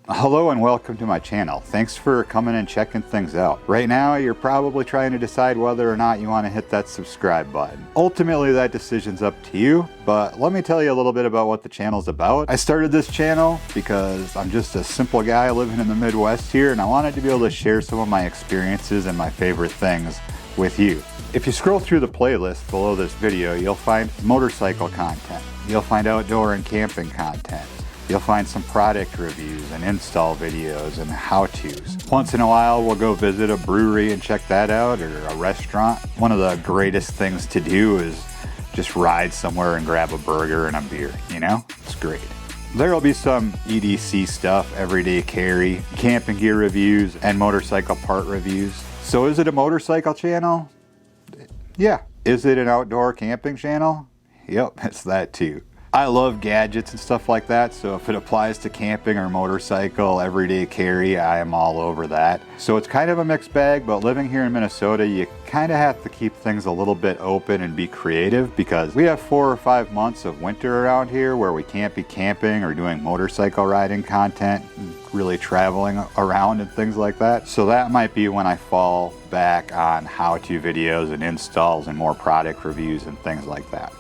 Hello and welcome to my channel. Thanks for coming and checking things out. Right now you're probably trying to decide whether or not you want to hit that subscribe button. Ultimately that decision's up to you, but let me tell you a little bit about what the channel's about. I started this channel because I'm just a simple guy living in the Midwest here, and I wanted to be able to share some of my experiences and my favorite things with you. If you scroll through the playlist below this video, you'll find motorcycle content. You'll find outdoor and camping content. You'll find some product reviews and install videos and how-tos. Once in a while, we'll go visit a brewery and check that out, or a restaurant. One of the greatest things to do is just ride somewhere and grab a burger and a beer, you know? It's great. There'll be some EDC stuff, everyday carry, camping gear reviews, and motorcycle part reviews. So is it a motorcycle channel? Yeah. Is it an outdoor camping channel? Yep, it's that too. I love gadgets and stuff like that, so if it applies to camping or motorcycle, everyday carry, I am all over that. So it's kind of a mixed bag, but living here in Minnesota, you kind of have to keep things a little bit open and be creative, because we have 4 or 5 months of winter around here where we can't be camping or doing motorcycle riding content, really traveling around and things like that. So that might be when I fall back on how-to videos and installs and more product reviews and things like that.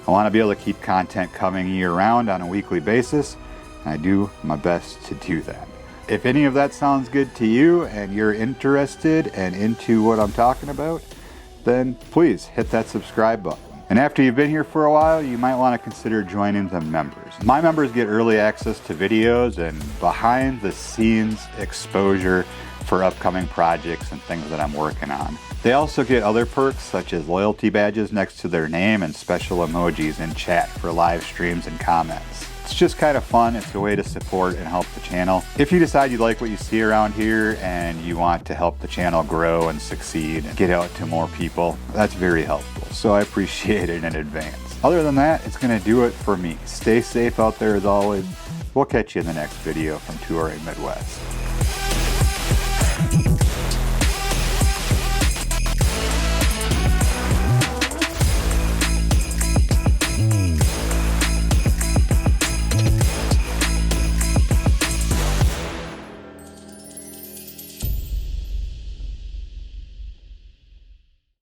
I want to be able to keep content coming year-round on a weekly basis, and I do my best to do that. If any of that sounds good to you and you're interested and into what I'm talking about, then please hit that subscribe button. And after you've been here for a while, you might want to consider joining the members. My members get early access to videos and behind-the-scenes exposure for upcoming projects and things that I'm working on. They also get other perks such as loyalty badges next to their name and special emojis in chat for live streams and comments. It's just kind of fun. It's a way to support and help the channel. If you decide you like what you see around here and you want to help the channel grow and succeed and get out to more people, that's very helpful. So I appreciate it in advance. Other than that, it's going to do it for me. Stay safe out there as always. We'll catch you in the next video from Touring Midwest.